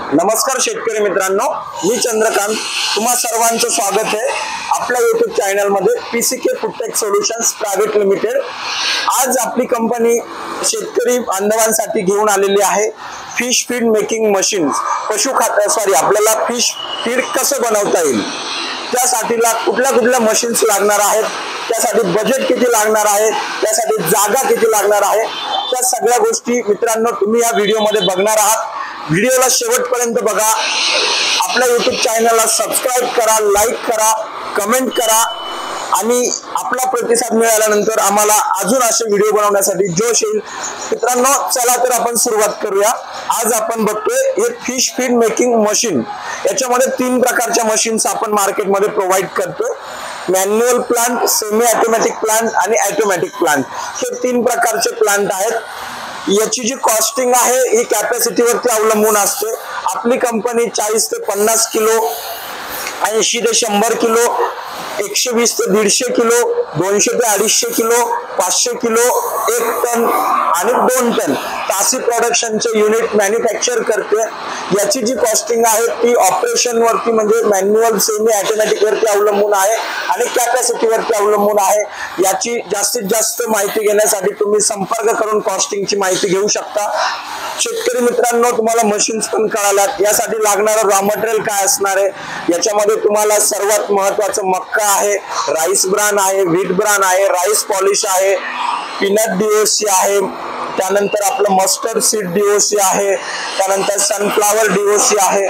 नमस्कार शेतकरी मित्रांनो, मी चंद्रकांत तुम्हा सर्वांचं स्वागत आहे आपल्या YouTube चॅनल मध्ये PCK food tech solutions private limited. आज आपली कंपनी शेतकरी बांधवांसाठी घेऊन आलेली आहे फिश फीड मेकिंग मशीन। आपल्याला फिश फीड कसं बनवता येईल त्यासाठी कुठल्या मशीन्स लागणार आहेत, त्यासाठी बजेट किती लागणार आहे, त्यासाठी जागा किती लागणार आहे, त्या सगळ्या गोष्टी मित्रांनो तुम्ही या व्हिडिओ मध्ये बघणार आहात। व्हिडिओला शेवटपर्यंत बघा, आपल्या YouTube चॅनलला सबस्क्राइब करा, लाईक करा, कमेंट करा आणि आपला प्रतिसाद मिळाल्यानंतर आम्हाला अजून असे व्हिडिओ बनवण्यासाठी जोश येईल। मित्रांनो चला तर आपण सुरुवात करूया। आज आपण बघतोय हे फिश फीड मेकिंग मशीन। याच्यामध्ये 3 प्रकारच्या मशीन्स आपण मार्केटमध्ये प्रोव्हाइड करतोय। Manual plant, semi automatic plant आणि ऑटोमॅटिक प्लांट, हे 3 प्रकारचे प्लांट आहेत। याची जी कॉस्टिंग आहे ही कॅपॅसिटी वरती अवलंबून असते। आपली कंपनी 40 ते 50 किलो, 80 ते 100 किलो, 120 ते 150 किलो, 200 ते 250 किलो, 500 किलो, 1 टन आणि 2 टन तासी प्रोडक्शनचे युनिट मॅन्युफॅक्चर करते। याची जी कॉस्टिंग आहे ती ऑपरेशन वरती म्हणजे मॅन्युअल, सेमी ऑटोमॅटिक वरती अवलंबून आहे आणि कॅपॅसिटी वरती अवलंबून आहे। याची जास्तीत जास्त माहिती घेण्यासाठी तुम्ही संपर्क करून कॉस्टिंगची माहिती घेऊ शकता। शेतकरी मित्रांनो, तुम्हाला मशीन्स पण कळाल्यात, यासाठी लागणारं रॉ मटेरियल काय असणार आहे। याच्यामध्ये तुम्हाला सर्वात महत्त्वाचं मक्का आहे, राईस ब्रान आहे, व्हीट ब्रान आहे, राईस पॉलिश आहे, पीनट DOC आहे, त्यानंतर आपलं मस्टर्ड सीड DOC आहे, त्यानंतर सनफ्लावर DOC आहे।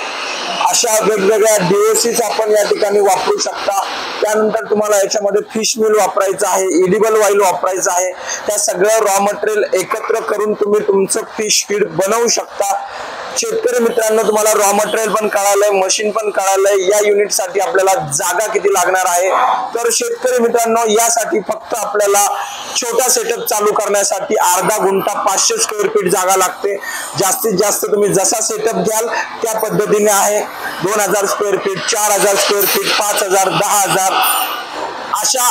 अशा वेगवेगळ्या DOCs आपण या ठिकाणी वापरू शकता। त्यानंतर तुम्हाला याच्यामध्ये फिश मिल वापरायचं आहे, एडिबल ऑइल वापरायचं आहे। त्या सगळं रॉ मटेरियल एकत्र करून तुम्ही तुमचं फिश फीड बनवू शकता। शेतकरी मित्रांनो, तुम्हाला रॉ मटेरियल पण कळालंय, मशीन पण कळालंय। या युनिट साठी आपल्याला जागा किती लागणार आहे, तर शेतकरी मित्रांनो यासाठी फक्त आपल्याला छोटा सेटअप चालू करण्यासाठी अर्धा गुंठा 500 स्क्वेअर फीट जागा लागते। जास्तीत जास्त तुम्ही जसा सेटअप घ्याल त्या पद्धतीने आहे। 2000 स्क्वेअर फीट, 4000 स्क्वेअर फीट, 5000, 10000 अशा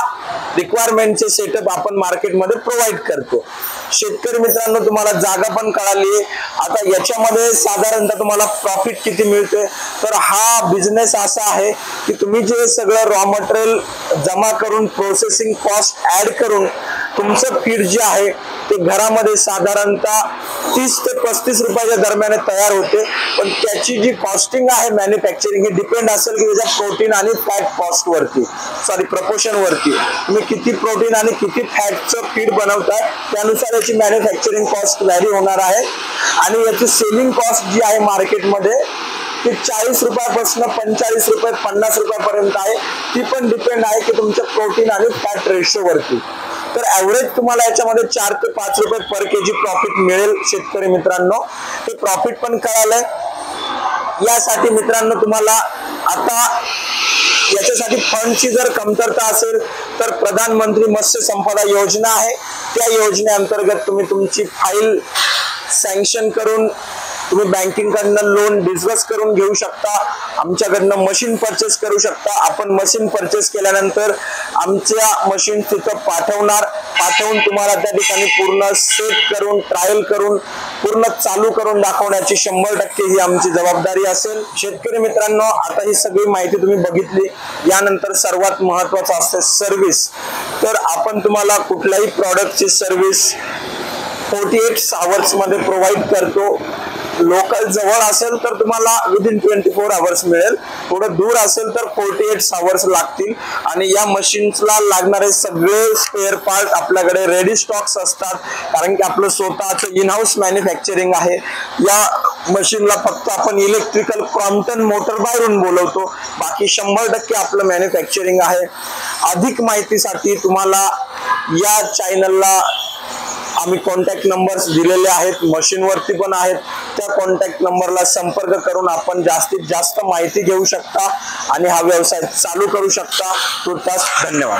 रिक्वायरमेंटचे सेटअप आपण मार्केटमध्ये प्रोव्हाइड करतो। शेतकरी मित्रांनो, तुम्हाला जागा पण कळाली। आता याच्यामध्ये साधारणतः तुम्हाला प्रॉफिट किती मिळते, तर हा बिझनेस असा आहे की तुम्ही जे सगळं रॉ मटेरियल जमा करून प्रोसेसिंग कॉस्ट ऍड करून तुमचं फीड जे आहे ते घरामध्ये साधारणतः 30 ते 35 रुपयाच्या दरम्यान तयार होते। पण त्याची जी कॉस्टिंग आहे मॅन्युफॅक्चरिंग, ही डिपेंड असेल की त्याच्या प्रोटीन आणि फॅट कॉस्ट वरती, प्रपोर्शन वरती। तुम्ही किती प्रोटीन आणि किती फॅटचं फीड बनवताय त्यानुसार याची मॅन्युफॅक्चरिंग कॉस्ट व्हॅरी होणार आहे। आणि याची सेलिंग कॉस्ट जी आहे मार्केटमध्ये ती 40 रुपयापासून 45 रुपये 50 रुपयापर्यंत आहे। ती पण डिपेंड आहे की तुमच्या प्रोटीन आणि फॅट रेशो वरती। तर ऍव्हरेज तुम्हाला याच्यामध्ये 4 ते 5 रुपये पर केजी प्रॉफिट मिळेल। शेतकरी मित्रांनो, हे प्रॉफिट पण कळालंय। यासाठी मित्रांनो तुम्हाला आता याच्यासाठी फंडची जर कमतरता असेल तर प्रधानमंत्री मत्स्य संपदा योजना आहे, त्या योजनेअंतर्गत तुम्ही तुमची फाईल सँक्शन करून तुम्ही बँकिंग कडनं लोन डिस्बर्स करून घेऊ शकता। आमच्याकडनं मशीन परचेस करू शकता। आपण मशीन परचेस केल्यानंतर आमच्या मशीन तिथं पाठवून तुम्हाला त्या ठिकाणी पूर्ण सेट करून, ट्रायल करून, पूर्ण चालू करून दाखवण्याची 100% ही आमची जबाबदारी असेल। शेतकरी मित्रांनो, आता ही सगळी माहिती तुम्ही बघितली। यानंतर सर्वात महत्त्वाचं असतं सर्व्हिस। तर आपण तुम्हाला कुठल्याही प्रॉडक्टची सर्व्हिस 48 आवर्स मध्ये प्रोव्हाइड करतो। लोकल जवळ असेल तर तुम्हाला विदिन 24 आवर्स मिळेल, थोडं दूर असेल तर 48 आवर्स लागतील। आणि या मशीन्सला लागणारे सगळे स्पेअर पार्ट आपल्याकडे रेडी स्टॉक्स असतात, कारण की आपलं स्वतःचं इन हाऊस मॅन्युफॅक्चरिंग आहे। या मशीनला फक्त आपण इलेक्ट्रिकल क्रॉम्प्टन मोटर बाहेरून बोलवतो, बाकी 100% आपलं मॅन्युफॅक्चरिंग आहे। अधिक माहितीसाठी तुम्हाला या चॅनलला आम्ही कॉन्टॅक्ट नंबर्स दिलेले आहेत, मशीन वरती पण आहेत। त्या कॉन्टॅक्ट नंबरला संपर्क करून आपण जास्तीत जास्त माहिती घेऊ शकता आणि हा व्यवसाय चालू करू शकता। तुर्तास धन्यवाद।